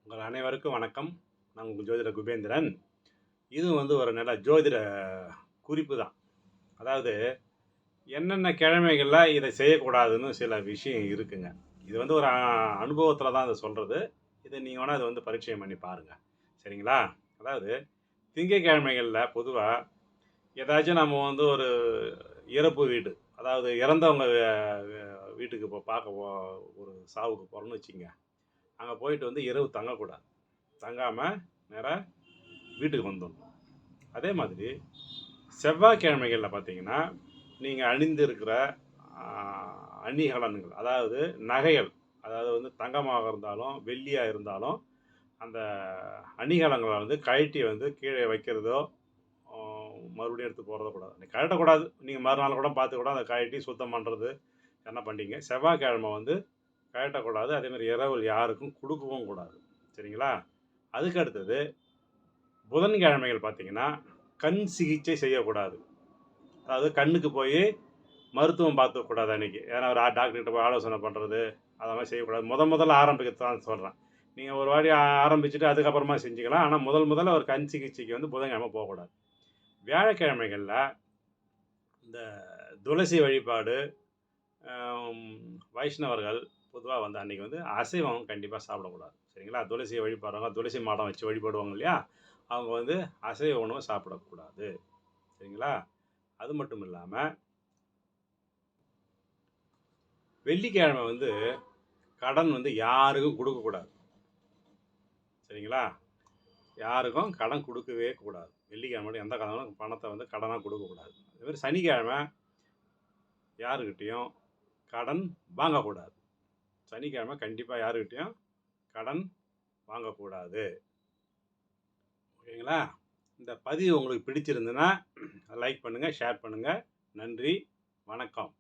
உங்கள் அனைவருக்கும் வணக்கம். நான் உங்கள் ஜோதிடர் குபேந்திரன். இது ஒரு நல்ல ஜோதிட குறிப்பு தான். அதாவது என்னென்ன கிழமைகள்ல இதை செய்யக்கூடாதுன்னு சில விஷயம் இருக்குங்க. இது ஒரு அனுபவத்தில தான் அத சொல்றது. இத நீங்க வேணா அத பரீட்சையம் பண்ணி பாருங்க. சரிங்களா? அதாவது திங்கட்கிழமைகள்ல பொதுவா ஏதாச்சும் நம்ம ஒரு இறப்பு வீடு, அதாவது இறந்தவங்க வீட்டுக்கு பார்க்க ஒரு சாவுக்கு போறோம்னு வச்சுக்கங்க. அங்க போயிட்டு இரவு தங்கக்கூடாது. தங்காம நேரா வீட்டுக்கு வந்துடணும். அதே மாதிரி செவ்வாய்க்கிழமைகள்ல பார்த்தீங்கன்னா, நீங்க அணிந்திருக்கிற அ அணிகலன்கள், அதாவது நகைகள், அதாவது தங்கமாக இருந்தாலும், வெள்ளியா இருந்தாலும், அந்த அணிகலன்கள கழட்டி கீழே வைக்கிறதோ, அ மறுபடியும் எடுத்து போடுறதோ கூடாது. கழட்டக்கூடாது. நீங்க மறுநாள் கூட பார்த்து கூட அத கழட்டி சுத்தம் பண்றது என்ன பண்றீங்க. செவ்வாய்க்கிழமை கழட்டக்கூடாது. அதேமாரி இரவல் யாருக்கும் குடுக்கவும் கூடாது. சரிங்களா? அதுக்கு அடுத்தது புதன்கிழமைகள் பார்த்தீங்கன்னா, கண் சிகிச்சை செய்யக்கூடாது. அதாவது கண்ணுக்கு போய் மருத்துவம் பார்த்துக்கக்கூடாது அன்னைக்கு. ஏன்னா ஒரு டாக்டர்கிட்ட போய் ஆலோசனை பண்ணுறது, அதெல்லாம் செய்யக்கூடாது. முதல்ல ஆரம்பிக்கிறது தான் சொல்கிறேன். நீங்கள் ஒரு வாட்டி ஆரம்பிச்சுட்டு அதுக்கப்புறமா செஞ்சுக்கலாம். ஆனால் முதல்ல ஒரு கண் சிகிச்சைக்கு புதன்கிழமை போகக்கூடாது. வியாழக்கிழமைகள்ல இந்த துளசி வழிபாடு, அம் வைஷ்ணவர்கள் பொதுவா அன்னைக்கு அசைவம் கண்டிப்பா சாப்பிடக்கூடாது. சரிங்களா? துளசிய வழிபடுறவங்க, துளசி மாடம் வச்சு வழிபடுவாங்க இல்லையா? அவங்க அசைவ உணவு சாப்பிடக்கூடாது. சரிங்களா? அது மட்டும் இல்லாம, வெள்ளிக்கிழமை கடன் யாருக்கும் குடுக்கக்கூடாது. சரிங்களா? யாருக்கும் கடன் குடுக்கவே கூடாது. வெள்ளிக்கிழமை மட்டும் எந்த கடனும் பணத்த கடனா குடுக்கக்கூடாது. அதேமாரி சனிக்கிழமை யாருகிட்டயும் கடன் வாங்கக்கூடாது. சனிக்கிழமை கண்டிப்பா யாருகிட்டயும் கடன் வாங்கக்கூடாது. ஓகேங்களா? இந்த பதிவு உங்களுக்கு பிடிச்சிருந்ததுன்னா லைக் பண்ணுங்க, ஷேர் பண்ணுங்க. நன்றி, வணக்கம்.